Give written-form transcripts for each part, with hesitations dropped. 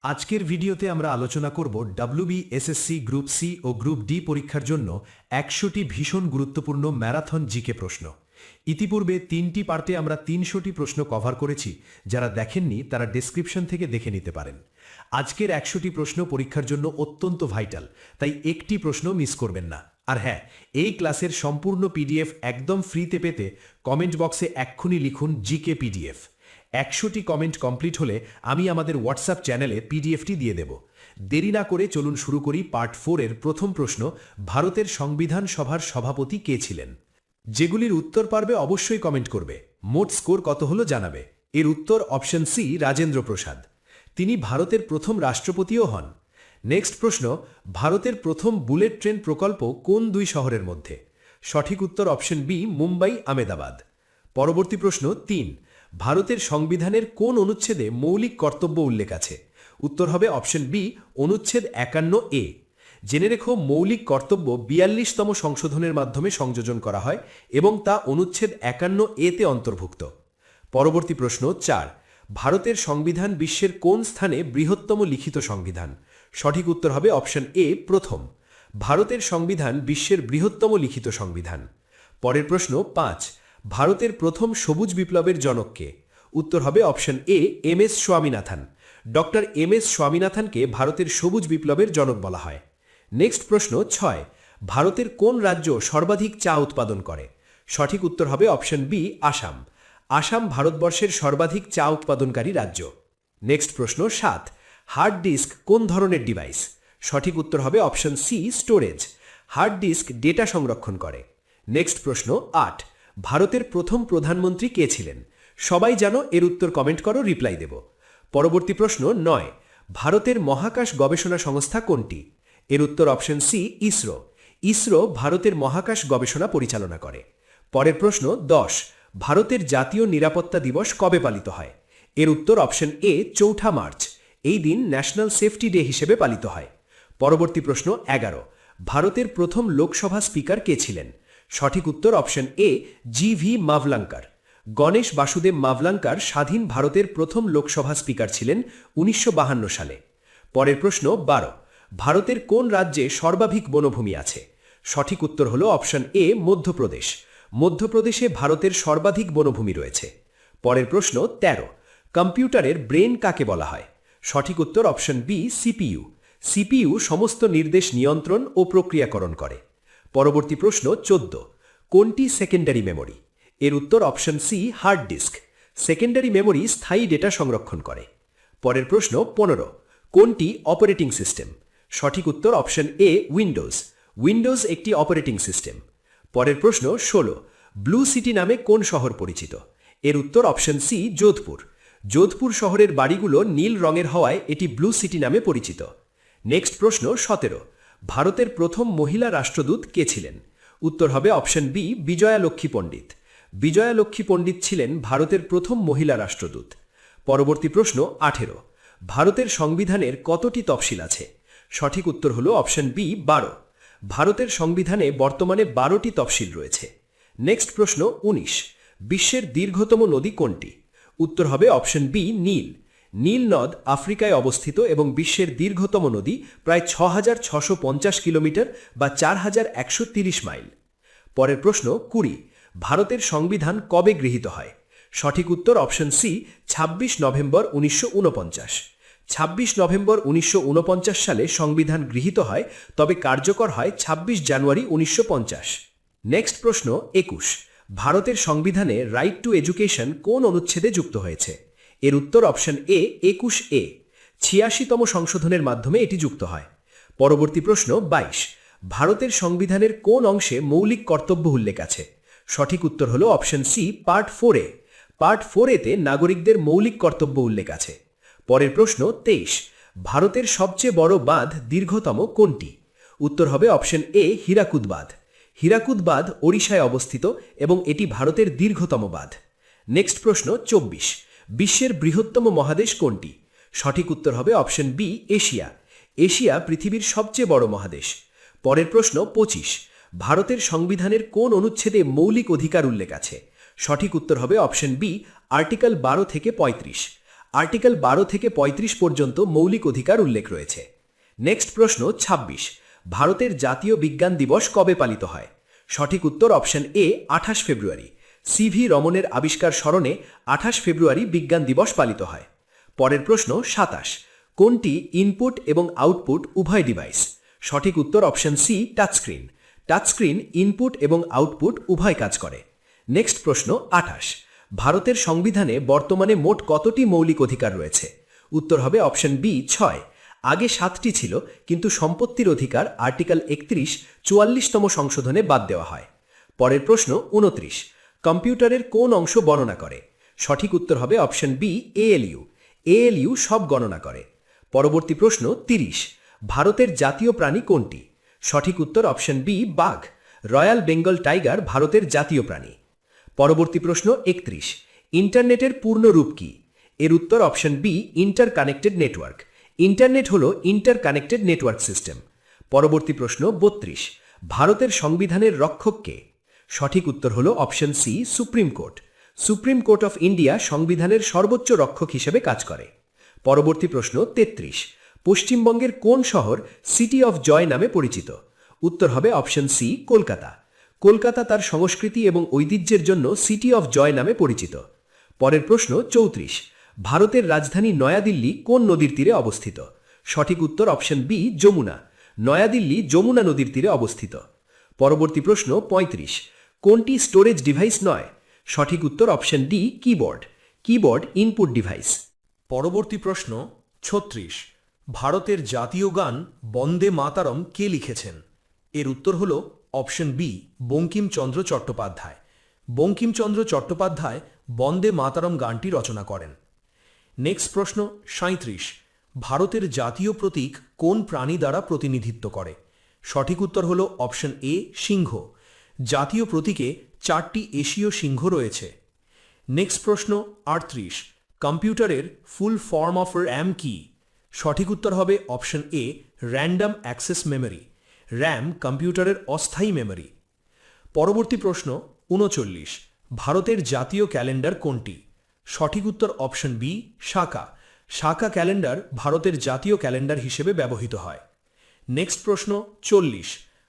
আজকের ভিডিওতে আমরা আলোচনা করব WBSSC গ্রুপ সি ও গ্রুপ ডি পরীক্ষার জন্য 100টি ভীষণ গুরুত্বপূর্ণ ম্যারাথন জিকে প্রশ্ন। ইতিপূর্বে 3টি পার্টে আমরা 300টি প্রশ্ন কভার করেছি। যারা দেখেননি তারা ডেসক্রিপশন থেকে দেখে নিতে পারেন। আজকের 100টি প্রশ্ন পরীক্ষার জন্য অত্যন্ত ভাইটাল, তাই একটি প্রশ্ন মিস করবেন না। আর হ্যাঁ, এই ক্লাসের সম্পূর্ণ পিডিএফ একদম ফ্রিতে পেতে কমেন্ট বক্সে এক্ষুনি লিখুন জিকে পিডিএফ। 100টি কমেন্ট কমপ্লিট হলে আমি আমাদের হোয়াটসঅ্যাপ চ্যানেলে পিডিএফটি দিয়ে দেব। দেরি না করে চলুন শুরু করি পার্ট 4 এর প্রথম প্রশ্ন। ভারতের সংবিধান সভার সভাপতি কে ছিলেন? যেগুলির উত্তর পারবে অবশ্যই কমেন্ট করবে। মোট স্কোর কত হলো জানাবে। এর উত্তর অপশন সি, রাজেন্দ্র প্রসাদ। তিনি ভারতের প্রথম রাষ্ট্রপতিও হন। নেক্সট প্রশ্ন, ভারতের প্রথম বুলেট ট্রেন প্রকল্প কোন দুই শহরের মধ্যে? সঠিক উত্তর অপশন বি, মুম্বাই আহমেদাবাদ। পরবর্তী প্রশ্ন 3, ভারতের সংবিধানের কোন অনুচ্ছেদে মৌলিক কর্তব্য উল্লেখ আছে? উত্তর হবে অপশন বি, অনুচ্ছেদ 51A। জেনে রেখো, মৌলিক কর্তব্য 42তম সংশোধনের মাধ্যমে সংযোজন করা হয় এবং তা অনুচ্ছেদ 51A-তে অন্তর্ভুক্ত। পরবর্তী প্রশ্ন 4, ভারতের সংবিধান বিশ্বের কোন স্থানে বৃহত্তম লিখিত সংবিধান? সঠিক উত্তর হবে অপশন এ, প্রথম। ভারতের সংবিধান বিশ্বের বৃহত্তম লিখিত সংবিধান। পরের প্রশ্ন 5, ভারতের প্রথম সবুজ বিপ্লবের জনক কে? উত্তর হবে option A, M S. Swaminathan. Doctor M S. স্বামীনাথনকে ভারতের সবুজ বিপ্লবের জনক বলা হয়। নেক্সট প্রশ্ন 6, ভারতের কোন রাজ্য সর্বাধিক চা উৎপাদন করে? সঠিক উত্তর হবে অপশন বি, আসাম। আসাম ভারতবর্ষের সর্বাধিক চা উৎপাদনকারী রাজ্য। নেক্সট প্রশ্ন 7, হার্ড ডিস্ক কোন ধরনের ডিভাইস? সঠিক উত্তর হবে option C, storage. Hard disk data সংরক্ষণ করে। নেক্সট প্রশ্ন 8, ভারতের প্রথম প্রধানমন্ত্রী কে ছিলেন? সবাই জানো, এর উত্তর কমেন্ট করো, রিপ্লাই দেব। পরবর্তী প্রশ্ন 9, ভারতের মহাকাশ গবেষণা সংস্থা কোনটি? এর উত্তর অপশন সি, ইসরো। ইসরো ভারতের মহাকাশ গবেষণা পরিচালনা করে। পরের প্রশ্ন 10, ভারতের জাতীয় নিরাপত্তা দিবস কবে পালিত হয়? এর উত্তর অপশন এ, 4 মার্চ। এই দিন ন্যাশনাল সেফটি ডে হিসেবে পালিত হয়। পরবর্তী প্রশ্ন 11, ভারতের প্রথম লোকসভা স্পিকার কে ছিলেন? সঠিক উত্তর অপশন এ, জি.ভি. মাভলাঙ্কার। গণেশ বাসুদেব মাভলাঙ্কার স্বাধীন ভারতের প্রথম লোকসভা স্পিকার ছিলেন 1952 সালে। পরের প্রশ্ন 12, ভারতের কোন রাজ্যে সর্বাধিক বনভূমি আছে? সঠিক উত্তর হল অপশন এ, মধ্যপ্রদেশ। মধ্যপ্রদেশে ভারতের সর্বাধিক বনভূমি রয়েছে। পরের প্রশ্ন 13, কম্পিউটারের ব্রেন কাকে বলা হয়? সঠিক উত্তর অপশন বি, সিপিইউ। সিপিইউ সমস্ত নির্দেশ নিয়ন্ত্রণ ও প্রক্রিয়াকরণ করে। পরবর্তী প্রশ্ন 14, কোনটি সেকেন্ডারি মেমোরি? এর উত্তর option C, hard disk. Secondary memory স্থায়ী ডেটা সংরক্ষণ করে। পরের প্রশ্ন 15, কোনটি অপারেটিং সিস্টেম? সঠিক উত্তর অপশন এ, উইন্ডোজ। উইন্ডোজ একটি অপারেটিং সিস্টেম। পরের প্রশ্ন 16, ব্লু সিটি নামে কোন শহর পরিচিত? এর উত্তর অপশন সি, যোধপুর। যোধপুর শহরের বাড়িগুলো নীল রঙের হওয়ায় এটি ব্লু সিটি নামে পরিচিত। নেক্সট প্রশ্ন 17, ভারতের প্রথম মহিলা রাষ্ট্রদূত কে ছিলেন? উত্তর হবে অপশন বি, বিজয়া লক্ষ্মী পণ্ডিত। বিজয়া লক্ষ্মী পণ্ডিত ছিলেন ভারতের প্রথম মহিলা রাষ্ট্রদূত। পরবর্তী প্রশ্ন 18, ভারতের সংবিধানের কতটি তফসিল আছে? সঠিক উত্তর হল অপশন বি, 12। ভারতের সংবিধানে বর্তমানে 12টি তফসিল রয়েছে। নেক্সট প্রশ্ন 19, বিশ্বের দীর্ঘতম নদী কোনটি? উত্তর হবে অপশন বি, নীল। নীল নদ আফ্রিকায় অবস্থিত এবং বিশ্বের দীর্ঘতম নদী, প্রায় 6650 কিলোমিটার বা 4130 মাইল। পরের প্রশ্ন 20, ভারতের সংবিধান কবে গৃহীত হয়? সঠিক উত্তর অপশন সি, 26 নভেম্বর 1949। 26 নভেম্বর 1949 সালে সংবিধান গৃহীত হয়, তবে কার্যকর হয় 26 জানুয়ারি 1950। নেক্সট প্রশ্ন 21, ভারতের সংবিধানে রাইট টু এডুকেশন কোন অনুচ্ছেদে যুক্ত হয়েছে? এর উত্তর অপশন এ, 21A। 86তম সংশোধনের মাধ্যমে এটি যুক্ত হয়। পরবর্তী প্রশ্ন 22, ভারতের সংবিধানের কোন অংশে মৌলিক কর্তব্য উল্লেখ আছে? সঠিক উত্তর হল option C, part 4A। Part 4A-তে নাগরিকদের মৌলিক কর্তব্য উল্লেখ আছে। পরের প্রশ্ন 23, ভারতের সবচেয়ে বড় বাঁধ দীর্ঘতম কোনটি? উত্তর হবে অপশন এ, হীরাকুদ বাঁধ। হীরাকুদ বাঁধ ওড়িশায় অবস্থিত এবং এটি ভারতের দীর্ঘতম বাঁধ। নেক্সট প্রশ্ন 24, বিশ্বের বৃহত্তম মহাদেশ কোনটি? সঠিক উত্তর হবে অপশন বি, এশিয়া। এশিয়া পৃথিবীর সবচেয়ে বড় মহাদেশ। পরের প্রশ্ন 25, ভারতের সংবিধানের কোন অনুচ্ছেদে মৌলিক অধিকার উল্লেখ আছে? সঠিক উত্তর হবে অপশন বি, আর্টিকেল 12 থেকে 35। আর্টিকেল 12 থেকে 35 পর্যন্ত মৌলিক অধিকার উল্লেখ রয়েছে। নেক্সট প্রশ্ন 26, ভারতের জাতীয় বিজ্ঞান দিবস কবে পালিত হয়? সঠিক উত্তর অপশন এ 28 ফেব্রুয়ারি। সিভি রমনের আবিষ্কার স্মরণে 28 ফেব্রুয়ারি বিজ্ঞান দিবস পালিত হয়। পরের প্রশ্ন 27, কোনটি ইনপুট এবং আউটপুট উভয় ডিভাইস? সঠিক উত্তর option C touchscreen. Touchscreen input এবং আউটপুট উভয় কাজ করে। নেক্সট প্রশ্ন 28, ভারতের সংবিধানে বর্তমানে মোট কতটি মৌলিক অধিকার রয়েছে? উত্তর হবে অপশন বি 6। আগে 7টি ছিল, কিন্তু সম্পত্তির অধিকার আর্টিকেল 31 44তম সংশোধনে বাদ দেওয়া হয়। পরের প্রশ্ন 29, কম্পিউটারের কোন অংশ গণনা করে? সঠিক উত্তর হবে অপশন বি এএলইউ। এএলইউ সব গণনা করে। পরবর্তী প্রশ্ন 30, ভারতের জাতীয় প্রাণী কোনটি? সঠিক উত্তর অপশন বি বাঘ। রয়্যাল বেঙ্গল টাইগার ভারতের জাতীয় প্রাণী। পরবর্তী প্রশ্ন 31, ইন্টারনেটের পূর্ণ রূপ কি? এর উত্তর option B interconnected network. Internet হল ইন্টারকানেক্টেড নেটওয়ার্ক সিস্টেম। পরবর্তী প্রশ্ন 32, ভারতের সংবিধানের রক্ষক কে? সঠিক উত্তর হল option C Supreme Court. Supreme Court of India সংবিধানের সর্বোচ্চ রক্ষক হিসেবে কাজ করে। পরবর্তী প্রশ্ন 33, পশ্চিমবঙ্গের কোন শহর সিটি অফ জয় নামে পরিচিত? উত্তর হবে অপশন সি কলকাতা। কলকাতা তার সংস্কৃতি এবং ঐতিহ্যের জন্য সিটি অফ জয় নামে পরিচিত। পরের প্রশ্ন 34, ভারতের রাজধানী নয়াদিল্লি কোন নদীর তীরে অবস্থিত? সঠিক উত্তর অপশন বি যমুনা। নয়াদিল্লি যমুনা নদীর তীরে অবস্থিত। পরবর্তী প্রশ্ন 35, কোনটি স্টোরেজ ডিভাইস নয়? সঠিক উত্তর option D keyboard. Keyboard input device. পরবর্তী প্রশ্ন 36, ভারতের জাতীয় গান বন্দে মাতারম কে লিখেছেন? এর উত্তর হল অপশন বি বঙ্কিমচন্দ্র চট্টোপাধ্যায়। বঙ্কিমচন্দ্র চট্টোপাধ্যায় বন্দে মাতারম গানটি রচনা করেন। নেক্সট প্রশ্ন 37, ভারতের জাতীয় প্রতীক কোন প্রাণী দ্বারা প্রতিনিধিত্ব করে? সঠিক উত্তর হল অপশন এ সিংহ। জাতীয় প্রতীকে 4টি এশীয় সিংহ রয়েছে। নেক্সট প্রশ্ন 38, কম্পিউটারের ফুল ফর্ম অফ র্যাম কি? সঠিক উত্তর হবে অপশন এ র্যান্ডম অ্যাক্সেস মেমরি। র্যাম কম্পিউটারের অস্থায়ী মেমরি। পরবর্তী প্রশ্ন 39, ভারতের জাতীয় ক্যালেন্ডার কোনটি? সঠিক উত্তর option B Saka. Saka calendar ভারতের জাতীয় ক্যালেন্ডার হিসেবে ব্যবহৃত হয়। নেক্সট প্রশ্ন 40,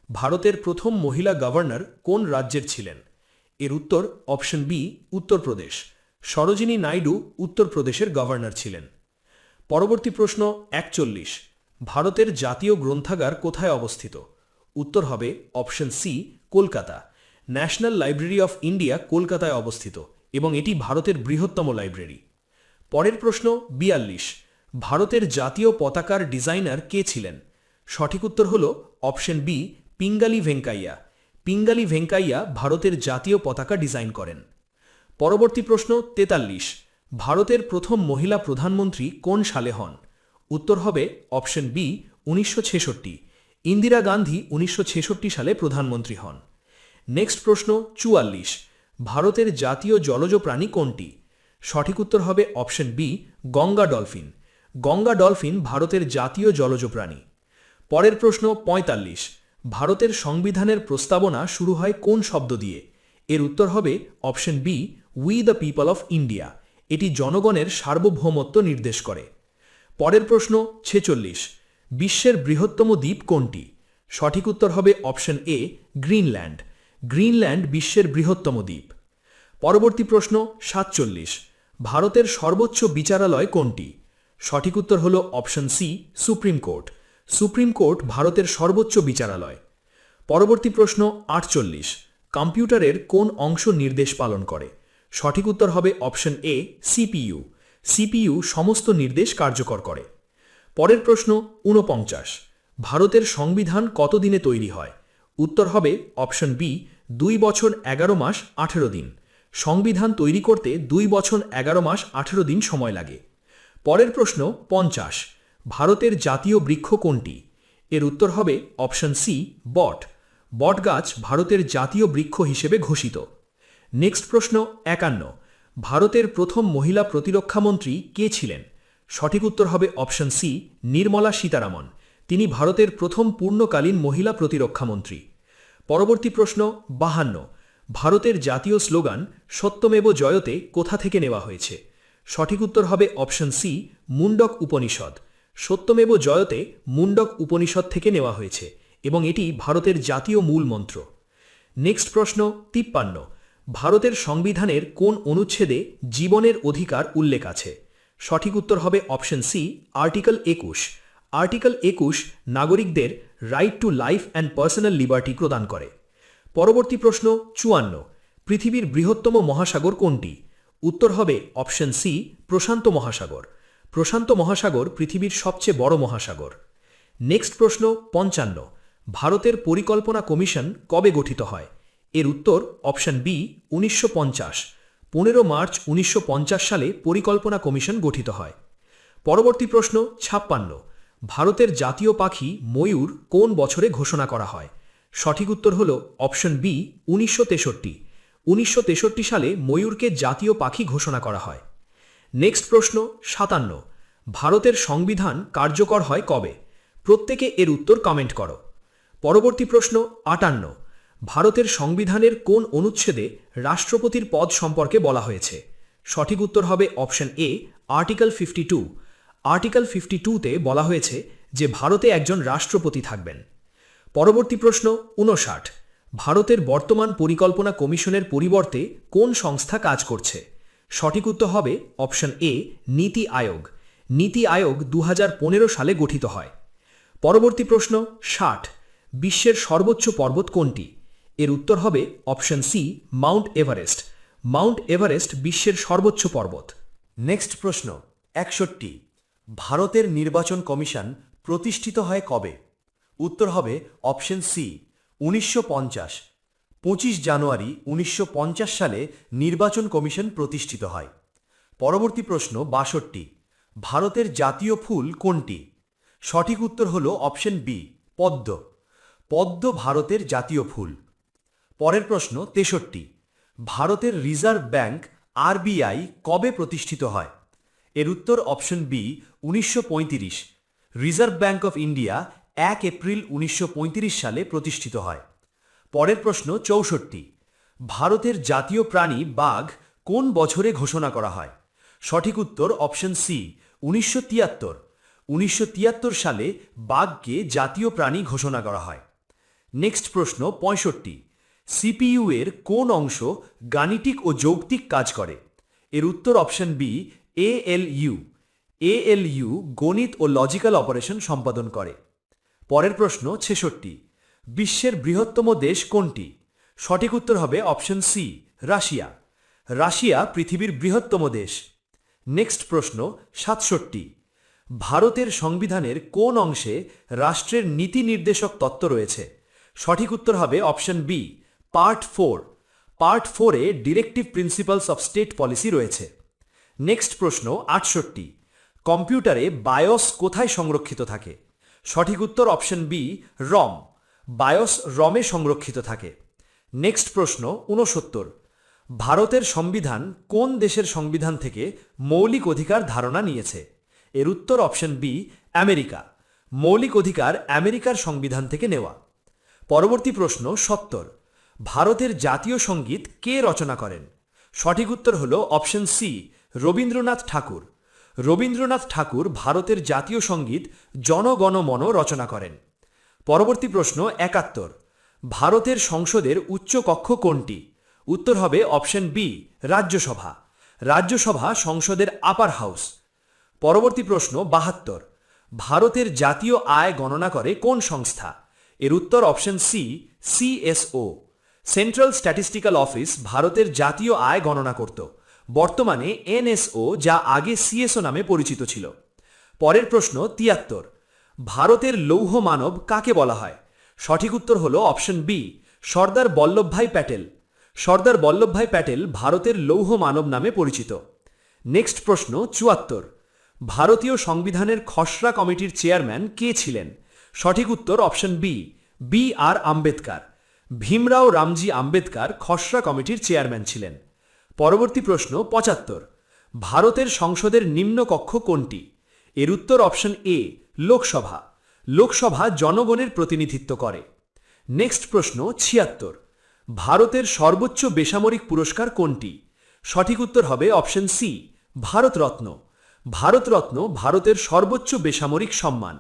ভারতের প্রথম মহিলা গভর্নর কোন রাজ্যের ছিলেন? এর উত্তর অপশন বি উত্তরপ্রদেশ। সরোজিনী নাইডু উত্তরপ্রদেশের গভর্নর ছিলেন। পরবর্তী প্রশ্ন 41, ভারতের জাতীয় গ্রন্থাগার কোথায় অবস্থিত? উত্তর হবে option C Kolkata. National Library of India কলকাতায় অবস্থিত এবং এটি ভারতের বৃহত্তম লাইব্রেরি। পরের প্রশ্ন 42, ভারতের জাতীয় পতাকার ডিজাইনার কে ছিলেন? সঠিক উত্তর হল অপশন বি পিঙ্গালি ভেঙ্কাইয়া। পিঙ্গালি ভেঙ্কাইয়া ভারতের জাতীয় পতাকা ডিজাইন করেন। পরবর্তী প্রশ্ন 43, ভারতের প্রথম মহিলা প্রধানমন্ত্রী কোন সালে হন? উত্তর হবে অপশন বি 1966। ইন্দিরা গান্ধী 1966 সালে প্রধানমন্ত্রী হন। নেক্সট প্রশ্ন 44, ভারতের জাতীয় জলজ প্রাণী কোনটি? সঠিক উত্তর হবে option B Ganga dolphin. Ganga dolphin ভারতের জাতীয় জলজ প্রাণী। পরের প্রশ্ন 45, ভারতের সংবিধানের প্রস্তাবনা শুরু হয় কোন শব্দ দিয়ে? এর উত্তর হবে option B we the people of India. এটি জনগণের সার্বভৌমত্ব নির্দেশ করে। পরের প্রশ্ন 46, বিশ্বের বৃহত্তম দ্বীপ কোনটি? সঠিক উত্তর হবে অপশন এ গ্রিনল্যান্ড। গ্রিনল্যান্ড বিশ্বের বৃহত্তম দ্বীপ। পরবর্তী প্রশ্ন 47, ভারতের সর্বোচ্চ বিচারালয় কোনটি? সঠিক উত্তর হল option C Supreme Court. Supreme Court ভারতের সর্বোচ্চ বিচারালয়। পরবর্তী প্রশ্ন 48, কম্পিউটারের কোন অংশ নির্দেশ পালন করে? সঠিক উত্তর হবে অপশন এ সিপিইউ। সিপিইউ সমস্ত নির্দেশ কার্যকর করে। পরের প্রশ্ন 49, ভারতের সংবিধান কত দিনে তৈরি হয়? উত্তর হবে অপশন বি 2 বছর 11 মাস 18 দিন। সংবিধান তৈরি করতে 2 বছর 11 মাস 18 দিন সময় লাগে। পরের প্রশ্ন 50, ভারতের জাতীয় বৃক্ষ কোনটি? এর উত্তর হবে অপশন সি বট। বট গাছ ভারতের জাতীয় বৃক্ষ হিসেবে ঘোষিত। নেক্সট প্রশ্ন 51, ভারতের প্রথম মহিলা প্রতিরক্ষামন্ত্রী কে ছিলেন? সঠিক উত্তর হবে অপশন সি নির্মলা সীতারামন। তিনি ভারতের প্রথম পূর্ণকালীন মহিলা প্রতিরক্ষামন্ত্রী। পরবর্তী প্রশ্ন 52, ভারতের জাতীয় স্লোগান সত্যমেব জয়তে কোথা থেকে নেওয়া হয়েছে? সঠিক উত্তর হবে অপশন সি মুন্ডক উপনিষদ। সত্যমেব জয়তে মুন্ডক উপনিষদ থেকে নেওয়া হয়েছে এবং এটি ভারতের জাতীয় মূল মন্ত্র। নেক্সট প্রশ্ন 53, ভারতের সংবিধানের কোন অনুচ্ছেদে জীবনের অধিকার উল্লেখ আছে? সঠিক উত্তর হবে অপশন সি আর্টিকেল 21। আর্টিকেল 21 নাগরিকদের right to life and personal liberty প্রদান করে। পরবর্তী প্রশ্ন 54, পৃথিবীর বৃহত্তম মহাসাগর কোনটি? উত্তর হবে অপশন সি প্রশান্ত মহাসাগর। প্রশান্ত মহাসাগর পৃথিবীর সবচেয়ে বড় মহাসাগর। নেক্সট প্রশ্ন 55, ভারতের পরিকল্পনা কমিশন কবে গঠিত হয়? এর উত্তর অপশন বি 1950। 15 মার্চ 1950 সালে পরিকল্পনা কমিশন গঠিত হয়। পরবর্তী প্রশ্ন 56, ভারতের জাতীয় পাখি ময়ূর কোন বছরে ঘোষণা করা হয়? সঠিক উত্তর হল অপশন বি 1963। 1963 সালে ময়ূরকে জাতীয় পাখি ঘোষণা করা হয়। নেক্সট প্রশ্ন 57, ভারতের সংবিধান কার্যকর হয় কবে? প্রত্যেকে এর উত্তর কমেন্ট করো। পরবর্তী প্রশ্ন 58, ভারতের সংবিধানের কোন অনুচ্ছেদে রাষ্ট্রপতির পদ সম্পর্কে বলা হয়েছে? সঠিক উত্তর হবে অপশন এ আর্টিকেল 52। আর্টিকেল 52তে বলা হয়েছে যে ভারতে একজন রাষ্ট্রপতি থাকবেন। পরবর্তী প্রশ্ন 59, ভারতের বর্তমান পরিকল্পনা কমিশনের পরিবর্তে কোন সংস্থা কাজ করছে? সঠিক উত্তর হবে অপশন এ নীতি আয়োগ। নীতি আয়োগ 2015 সালে গঠিত হয়। পরবর্তী প্রশ্ন 60, বিশ্বের সর্বোচ্চ পর্বত কোনটি? এর উত্তর হবে option C Mount Everest. Mount Everest বিশ্বের সর্বোচ্চ পর্বত। নেক্সট প্রশ্ন 61, ভারতের নির্বাচন কমিশন প্রতিষ্ঠিত হয় কবে? উত্তর হবে অপশন সি 1950। 25 জানুয়ারি 1950 সালে নির্বাচন কমিশন প্রতিষ্ঠিত হয়। পরবর্তী প্রশ্ন 62, ভারতের জাতীয় ফুল কোনটি? সঠিক উত্তর হল অপশন বি পদ্ম। পদ্ম ভারতের জাতীয় ফুল। পরের প্রশ্ন 63, ভারতের রিজার্ভ ব্যাংক আরবিআই কবে প্রতিষ্ঠিত হয়? এর উত্তর option B 1935। Reserve Bank of India 1 April 1935 সালে প্রতিষ্ঠিত হয়। পরের প্রশ্ন 64, ভারতের জাতীয় প্রাণী বাঘ কোন বছরে ঘোষণা করা হয়? সঠিক উত্তর অপশন সি 1973। 1973 সালে বাঘকে জাতীয় প্রাণী ঘোষণা করা হয়। নেক্সট প্রশ্ন 65, সিপিইউ এর কোন অংশ গাণিতিক ও যৌক্তিক কাজ করে? এর উত্তর অপশন বি এএলইউ। এএলইউ গণিত ও লজিক্যাল অপারেশন সম্পাদন করে। পরের প্রশ্ন 66, বিশ্বের বৃহত্তম দেশ কোনটি? সঠিক উত্তর হবে অপশন সি রাশিয়া। রাশিয়া পৃথিবীর বৃহত্তম দেশ। নেক্সট প্রশ্ন 67, ভারতের সংবিধানের কোন অংশে রাষ্ট্রের নীতি নির্দেশক তত্ত্ব রয়েছে? সঠিক উত্তর হবে অপশন বি পার্ট 4। পার্ট 4-এ directive principles of state policy রয়েছে। নেক্সট প্রশ্ন 68, কম্পিউটারে বায়োস কোথায় সংরক্ষিত থাকে? সঠিক উত্তর অপশন বি রম। বায়োস রমে সংরক্ষিত থাকে। নেক্সট প্রশ্ন 69, ভারতের সংবিধান কোন দেশের সংবিধান থেকে মৌলিক অধিকার ধারণা নিয়েছে? এর উত্তর অপশন বি আমেরিকা। মৌলিক অধিকার আমেরিকার সংবিধান থেকে নেওয়া। পরবর্তী প্রশ্ন 70, ভারতের জাতীয় সঙ্গীত কে রচনা করেন? সঠিক উত্তর হল অপশন সি রবীন্দ্রনাথ ঠাকুর। রবীন্দ্রনাথ ঠাকুর ভারতের জাতীয় সঙ্গীত জন গণ মন রচনা করেন। পরবর্তী প্রশ্ন 71, ভারতের সংসদের উচ্চ কক্ষ কোনটি? উত্তর হবে অপশন বি রাজ্যসভা। রাজ্যসভা সংসদের আপার হাউস। পরবর্তী প্রশ্ন 72, ভারতের জাতীয় আয় গণনা করে কোন সংস্থা? এর উত্তর option C CSO. Central Statistical Office ভারতের জাতীয় আয় গণনা করত। বর্তমানে এনএসও, যা আগে সিএসও নামে পরিচিত ছিল। পরের প্রশ্ন 73, ভারতের লৌহ মানব কাকে বলা হয়? সঠিক উত্তর হল অপশন বি সর্দার বল্লভভাই প্যাটেল। সর্দার বল্লভভাই প্যাটেল ভারতের লৌহ মানব নামে পরিচিত। নেক্সট প্রশ্ন 74, ভারতীয় সংবিধানের খসড়া কমিটির চেয়ারম্যান কে ছিলেন? সঠিক উত্তর অপশন বি বি আর আম্বেদকর। ভীমরাও রামজি আম্বেদকর খসড়া কমিটির চেয়ারম্যান ছিলেন। পরবর্তী প্রশ্ন 75, ভারতের সংসদের নিম্নকক্ষ কোনটি? এর উত্তর অপশন এ লোকসভা। লোকসভা জনগণের প্রতিনিধিত্ব করে। নেক্সট প্রশ্ন 76, ভারতের সর্বোচ্চ বেসামরিক পুরস্কার কোনটি? সঠিক উত্তর হবে অপশন সি ভারতরত্ন। ভারতরত্ন ভারতের সর্বোচ্চ বেসামরিক সম্মান।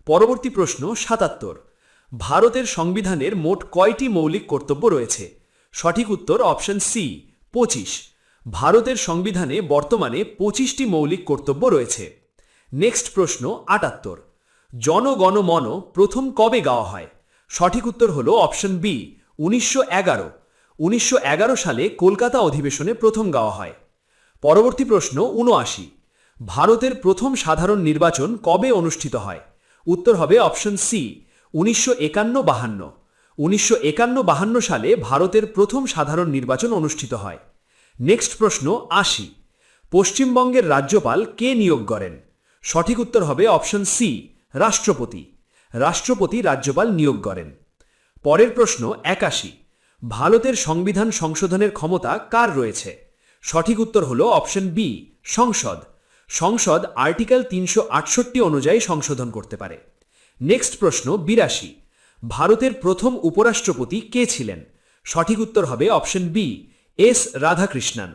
পরবর্তী প্রশ্ন ৭৭। ভারতের সংবিধানের মোট কয়টি মৌলিক কর্তব্য রয়েছে? সঠিক উত্তর অপশন সি ২৫। ভারতের সংবিধানে বর্তমানে ২৫টি মৌলিক কর্তব্য রয়েছে। নেক্সট প্রশ্ন ৭৮। জন গণ মন প্রথম কবে গাওয়া হয়? সঠিক উত্তর হল অপশন বি ১৯১১। ১৯১১ সালে কলকাতা অধিবেশনে প্রথম গাওয়া হয়। পরবর্তী প্রশ্ন ৭৯। ভারতের প্রথম সাধারণ নির্বাচন কবে অনুষ্ঠিত হয়? উত্তর হবে অপশন সি ১৯৫১-৫২। ১৯৫১-৫২ সালে ভারতের প্রথম সাধারণ নির্বাচন অনুষ্ঠিত হয়। নেক্সট প্রশ্ন ৮০। পশ্চিমবঙ্গের রাজ্যপাল কে নিয়োগ করেন? সঠিক উত্তর হবে অপশন সি রাষ্ট্রপতি। রাষ্ট্রপতি রাজ্যপাল নিয়োগ করেন। পরের প্রশ্ন ৮১। ভারতের সংবিধান সংশোধনের ক্ষমতা কার রয়েছে? সঠিক উত্তর হল অপশন বি সংসদ। সংসদ আর্টিকেল ৩৬৮ অনুযায়ী সংশোধন করতে পারে। নেক্সট প্রশ্ন ৮২। ভারতের প্রথম উপরাষ্ট্রপতি কে ছিলেন? সঠিক উত্তর হবে অপশন বি এস রাধাকৃষ্ণন।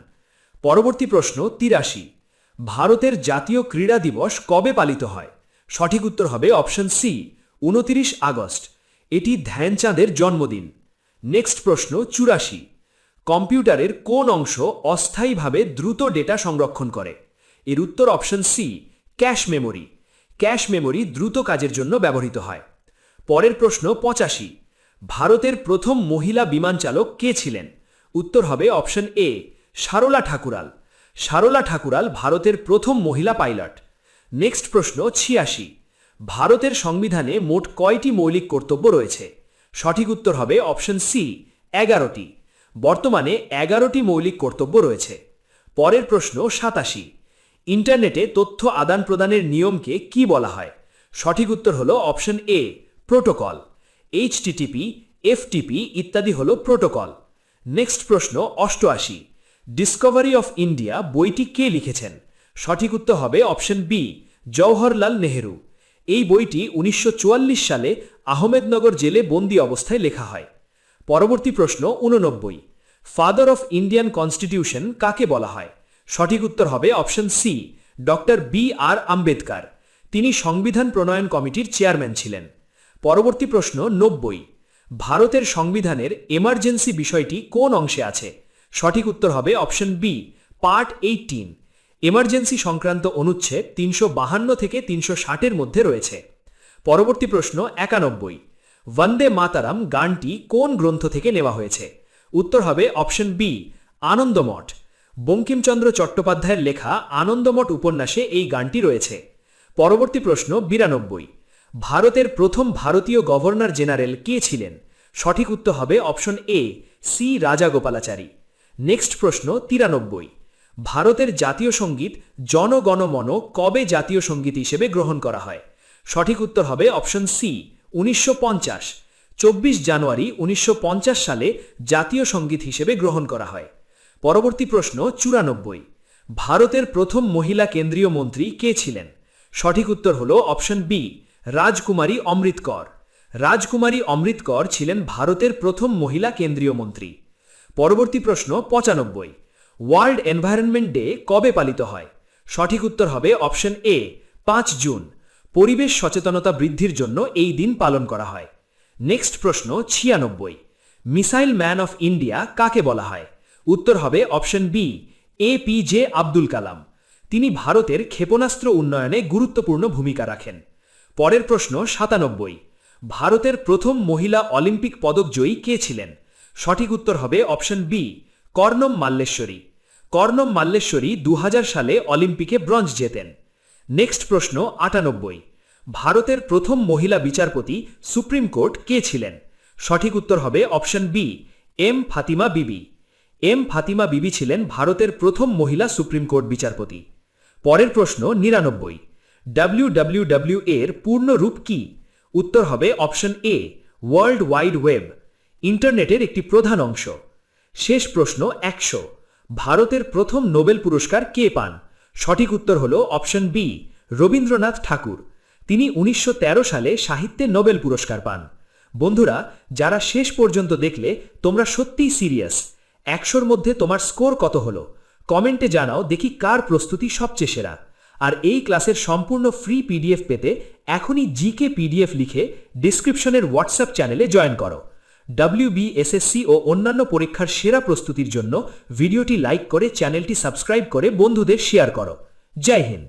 পরবর্তী প্রশ্ন ৮৩। ভারতের জাতীয় ক্রীড়া দিবস কবে পালিত হয়? সঠিক উত্তর হবে অপশন সি ২৯ আগস্ট। এটি ধ্যানচাঁদের জন্মদিন। নেক্সট প্রশ্ন ৮৪। কম্পিউটারের কোন অংশ অস্থায়ীভাবে দ্রুত ডেটা সংরক্ষণ করে? এর উত্তর option C cache memory. Cache memory দ্রুত কাজের জন্য ব্যবহৃত হয়। পরের প্রশ্ন ৮৫। ভারতের প্রথম মহিলা বিমান চালক কে ছিলেন? উত্তর হবে অপশন এ সারলা ঠাকুরাল। সারলা ঠাকুরাল ভারতের প্রথম মহিলা পাইলট। নেক্সট প্রশ্ন ৮৬। ভারতের সংবিধানে মোট কয়টি মৌলিক কর্তব্য রয়েছে? সঠিক উত্তর হবে অপশন সি ১১টি। বর্তমানে ১১টি মৌলিক কর্তব্য রয়েছে। পরের প্রশ্ন ৮৭। ইন্টারনেটে তথ্য আদান প্রদানের নিয়মকে কি বলা হয়? সঠিক উত্তর হল option A protocol. HTTP, FTP ইত্যাদি হল প্রোটোকল। নেক্সট প্রশ্ন ৮৮। ডিসকভারি অফ ইন্ডিয়া বইটি কে লিখেছেন? সঠিক উত্তর হবে অপশন বি জওহরলাল নেহেরু। এই বইটি ১৯৪৪ সালে আহমেদনগর জেলে বন্দী অবস্থায় লেখা হয়। পরবর্তী প্রশ্ন ৮৯। ফাদার অফ ইন্ডিয়ান কনস্টিটিউশন কাকে বলা হয়? সঠিক উত্তর হবে option C doctor BR Ambedkar. তিনি সংবিধান প্রণয়ন কমিটির চেয়ারম্যান ছিলেন। পরবর্তী প্রশ্ন ৯০। ভারতের সংবিধানের এমার্জেন্সি বিষয়টি কোন অংশে আছে? সঠিক উত্তর হবে অপশন বি পার্ট 18। এমার্জেন্সি সংক্রান্ত অনুচ্ছেদ ৩৫২ থেকে ৩৬০ মধ্যে রয়েছে। পরবর্তী প্রশ্ন ৯১। বন্দে মাতারাম গানটি কোন গ্রন্থ থেকে নেওয়া হয়েছে? উত্তর হবে অপশন বি আনন্দমঠ। বঙ্কিমচন্দ্র চট্টোপাধ্যায়ের লেখা আনন্দমঠ উপন্যাসে এই গানটি রয়েছে। পরবর্তী প্রশ্ন ৯২। ভারতের প্রথম ভারতীয় গভর্নর জেনারেল কে ছিলেন? সঠিক উত্তর হবে option A C Rajagopalachari. Next প্রশ্ন ৯৩। ভারতের জাতীয় সঙ্গীত জন গণ মন কবে জাতীয় সঙ্গীত হিসেবে গ্রহণ করা হয়? সঠিক উত্তর হবে অপশন সি ১৯৫০। ২৪ জানুয়ারি ১৯৫০ সালে জাতীয় সঙ্গীত হিসেবে গ্রহণ করা হয়। পরবর্তী প্রশ্ন ৯৪। ভারতের প্রথম মহিলা কেন্দ্রীয় মন্ত্রী কে ছিলেন? সঠিক উত্তর হল অপশন বি রাজকুমারী অমৃত কর। রাজকুমারী অমৃত কর ছিলেন ভারতের প্রথম মহিলা কেন্দ্রীয় মন্ত্রী। পরবর্তী প্রশ্ন ৯৫। ওয়ার্ল্ড এনভায়রনমেন্ট ডে কবে পালিত হয়? সঠিক উত্তর হবে অপশন এ ৫ জুন। পরিবেশ সচেতনতা বৃদ্ধির জন্য এই দিন পালন করা হয়। নেক্সট প্রশ্ন ৯৬। মিসাইল ম্যান অফ ইন্ডিয়া কাকে বলা হয়? উত্তর হবে option B APJ Abdul Kalam. তিনি ভারতের ক্ষেপণাস্ত্র উন্নয়নে গুরুত্বপূর্ণ ভূমিকা রাখেন। পরের প্রশ্ন ৯৭। ভারতের প্রথম মহিলা অলিম্পিক পদকজয়ী কে ছিলেন? সঠিক উত্তর হবে অপশন বি কর্ণম মাল্লেশ্বরী। কর্ণম মাল্লেশ্বরী ২০০০ সালে অলিম্পিকে ব্রোঞ্জ জেতেন। নেক্সট প্রশ্ন ৯৮। ভারতের প্রথম মহিলা বিচারপতি সুপ্রিম কোর্ট কে ছিলেন? সঠিক উত্তর হবে অপশন বি M ফাতিমা বিবি। M ফাতিমা বিবি ছিলেন ভারতের প্রথম মহিলা সুপ্রিম কোর্ট বিচারপতি। পরের প্রশ্ন ৯৯। WWW এর পূর্ণ রূপ কি? উত্তর হবে option a world wide web, ইন্টারনেটের একটি প্রধান অংশ। শেষ প্রশ্ন ১০০। ভারতের প্রথম নোবেল পুরস্কার কে পান? সঠিক উত্তর হল অপশন বি রবীন্দ্রনাথ ঠাকুর। তিনি ১৯১৩ সালে সাহিত্যে নোবেল পুরস্কার পান। বন্ধুরা, যারা শেষ পর্যন্ত দেখলে তোমরা সত্যিই সিরিয়াস। ১০০-র মধ্যে তোমার স্কোর কত হলো? কমেন্টে জানাও দেখি কার প্রস্তুতি সবচেয়ে সেরা। আর এই ক্লাসের সম্পূর্ণ ফ্রি পিডিএফ পেতে এখনই জিকে পিডিএফ লিখে ডিসক্রিপশনের হোয়াটসঅ্যাপ চ্যানেলে জয়েন করো। WBSSC ও অন্যান্য পরীক্ষার সেরা প্রস্তুতির জন্য ভিডিওটি লাইক করে চ্যানেলটি সাবস্ক্রাইব করে বন্ধুদের শেয়ার করো। জয় হিন্দ।